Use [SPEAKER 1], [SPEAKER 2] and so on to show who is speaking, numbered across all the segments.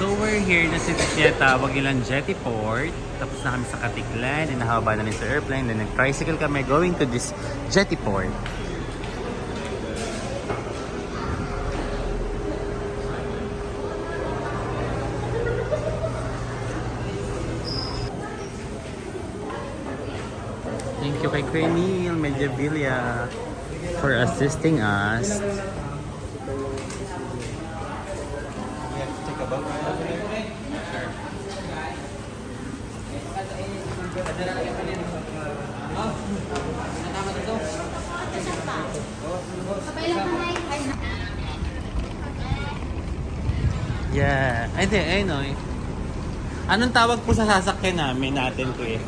[SPEAKER 1] So we're here na si tawag nilang Jetty Port. Tapos na kami sa Katiklan, and nahaba na sa airplane. Then nag-tricycle kami going to this Jetty Port. Thank you kay Quenil Mediavilla for assisting us. Yeah. Ay, di, ay no. Anong tawag po sa sasakyan natin ko eh?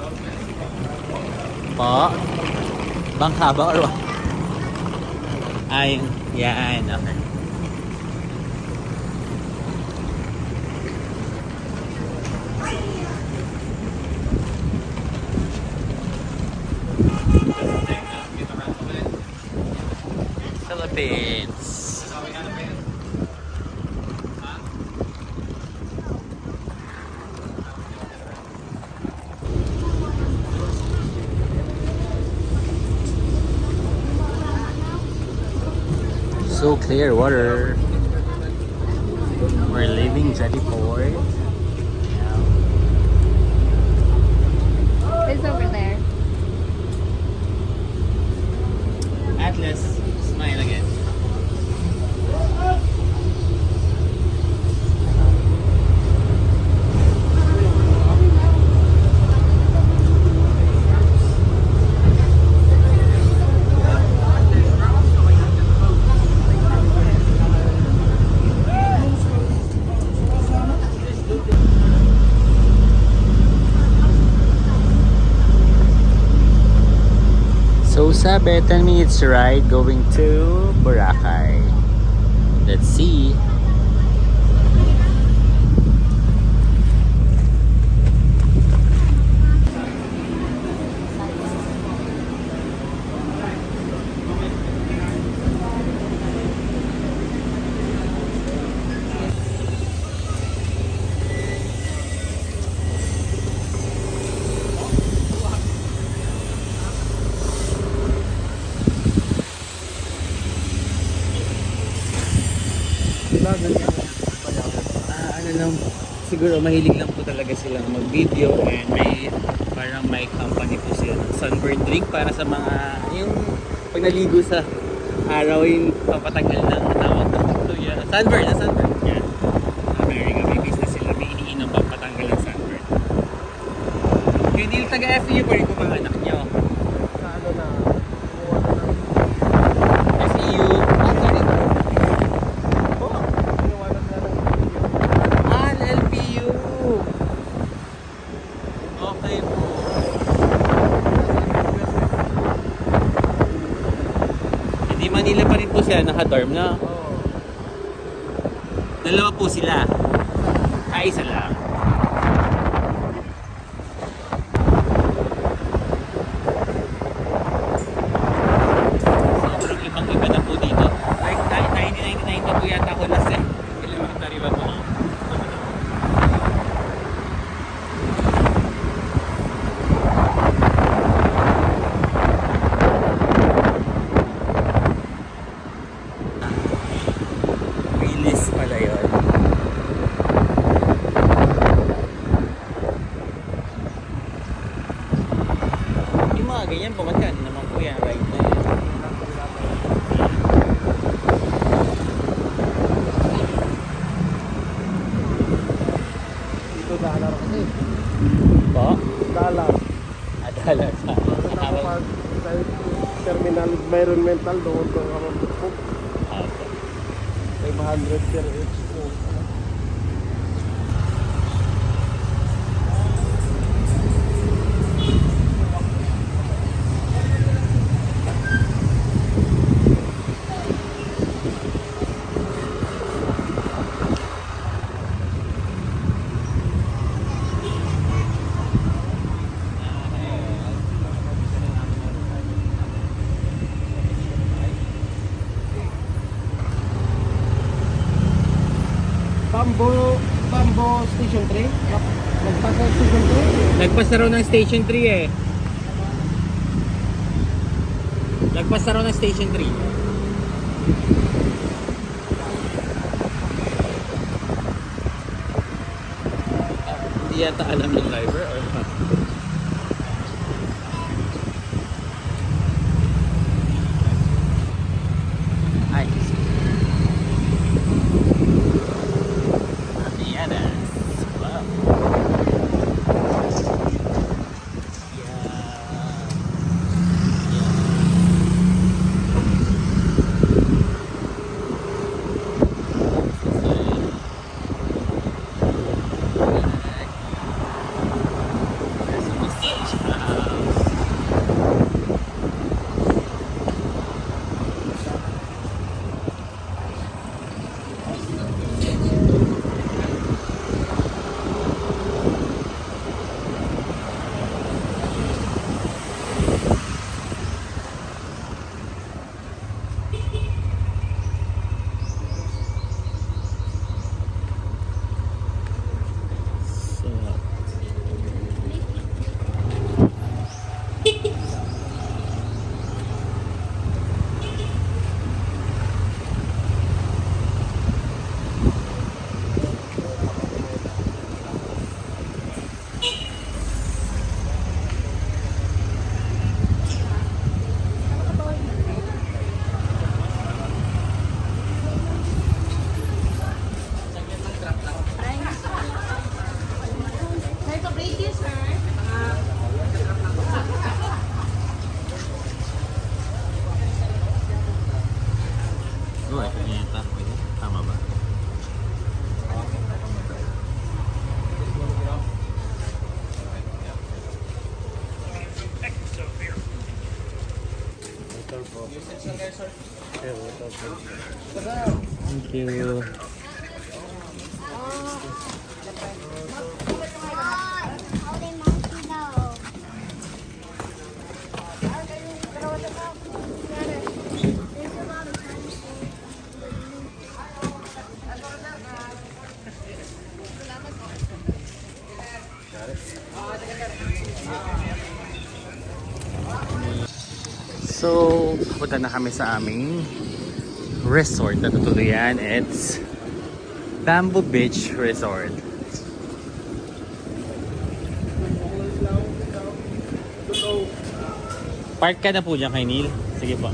[SPEAKER 1] Po? Bangka ba or what? Ay, yan. Okay. Philippines. So clear water. We're leaving Jetty Port.
[SPEAKER 2] It's over there.
[SPEAKER 1] Atlas, smile again. So sabi, 10 minutes ride going to Boracay. Let's see. Ano lang, siguro mahilig lang po talaga silang mag-video, and may company po sila ng sunburn drink para sa mga yung pag naligo sa araw yung papatagal ng tawag ng yeah, sunburn yan. America, may business sila, may iniinom papatanggal ng sunburn. Yung nil taga FEU pa rin po mga anak niyo.
[SPEAKER 3] Sa ano na,
[SPEAKER 1] FEU, LPU. Okay po. Hindi Manila pa rin po sila naka-dorm na. Dalawa po sila. Ay, isa lang. Sobrang ibang-iba na po dito. Like 1999 na po yata ako last eh. Elementary ba po? Release pala yun. Yung mga ganyan po, magkano naman po yan right na yun?
[SPEAKER 3] dito dollar kasi.
[SPEAKER 1] Po?
[SPEAKER 3] Dollar.
[SPEAKER 1] Adala sa
[SPEAKER 3] Kapag sa terminal environmental, doon ko ka mag-book. 500 per each po. Bamboo Bambo Station 3? Nagpasa Station 3?
[SPEAKER 1] Lagpas na raw ng Station 3 eh. Lagpas na raw ng Station 3. Hindi yata alam ng driver or ay. Aviadas. Wow. Uy, yata. Tama ba? Thank you.
[SPEAKER 2] Holy monkey dog. There's a lot of times.
[SPEAKER 1] So, punta na kami sa aming resort na tutuluyan. It's Bamboo Beach Resort. Park ka na po dyan kay Neil. Sige po.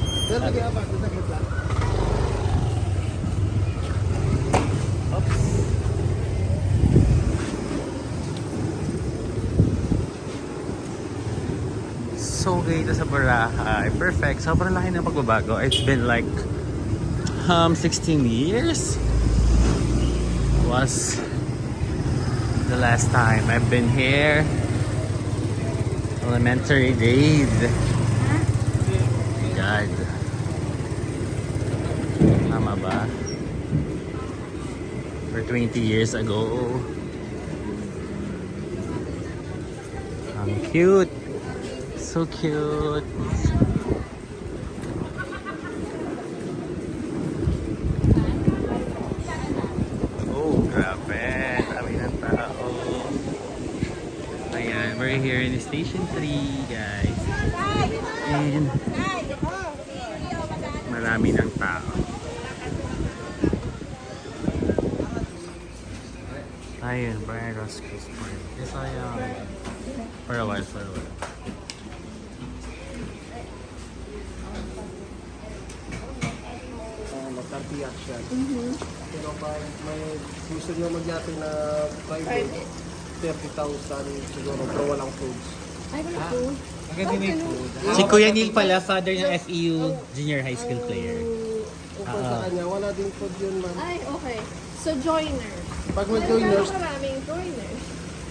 [SPEAKER 1] So dito sa Boracay, perfect. Sobrang laki ng pagbabago. It's been like 16 years was the last time I've been here. Elementary days. God. Tama ba? For 20 years ago. Ang cute. So cute. Oh, grabe. Dami ng tao. Ayan, we're here in Station 3, guys. And marami ng tao. Ayun, Brian Roscoe's Park. Yes, I am. For a while.
[SPEAKER 3] Magkartiyak siya. Pero pag may gusto nyo magyate na private, 30,000 siguro, pero walang foods.
[SPEAKER 2] I don't know.
[SPEAKER 1] Maganda may food. Si Kuya Neil pala, father ng FEU Junior High School player.
[SPEAKER 3] Kung sa kanya, wala din food yun, ma'am.
[SPEAKER 2] Ay, okay. So, joiner.
[SPEAKER 3] Pag may joiners,
[SPEAKER 2] Maraming joiners.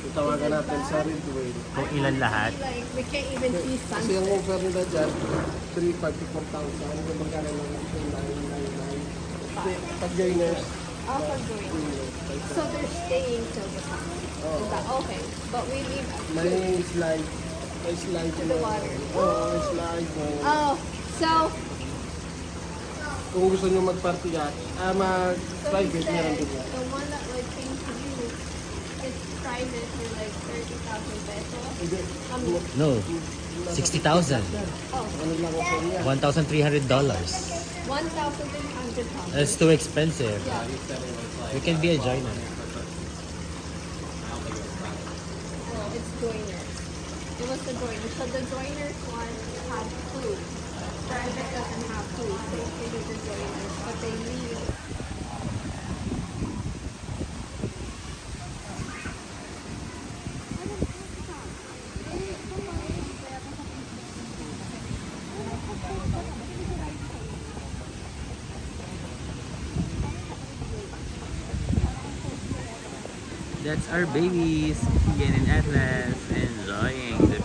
[SPEAKER 3] itawagan natin sa Redway.
[SPEAKER 1] Kung ilan lahat.
[SPEAKER 2] Like, we can't even see
[SPEAKER 3] Kasi
[SPEAKER 2] sunset.
[SPEAKER 3] ang offer nila dyan, 3,500 to 4,000. Kung magkano lang 999. Pag joiners,
[SPEAKER 2] All for joiners. So, they're staying till the sun.
[SPEAKER 3] Oh.
[SPEAKER 2] Is that okay? But we leave at
[SPEAKER 3] may
[SPEAKER 2] 2.
[SPEAKER 3] slide. May slide.
[SPEAKER 2] To the water.
[SPEAKER 3] Oo, may slide.
[SPEAKER 2] Oh, so,
[SPEAKER 3] Kung gusto nyo mag-party yacht,
[SPEAKER 2] so we
[SPEAKER 3] mag-private, meron
[SPEAKER 2] said,
[SPEAKER 3] din yan.
[SPEAKER 2] the one that like came to you join it for like 30,000 pesos.
[SPEAKER 3] Hindi.
[SPEAKER 1] No, 60,000.
[SPEAKER 2] Oh,
[SPEAKER 3] Ano lang ako sa inyo?
[SPEAKER 1] $1,300.
[SPEAKER 2] £1,300.
[SPEAKER 1] That's too expensive.
[SPEAKER 2] Yeah.
[SPEAKER 1] You can be a joiner.
[SPEAKER 2] Oh, it's joiner. It was the joiner. So the joiners one have food. Private doesn't have food. Same thing with the joiners, but they need.
[SPEAKER 1] That's our babies, Kian and Atlas, enjoying the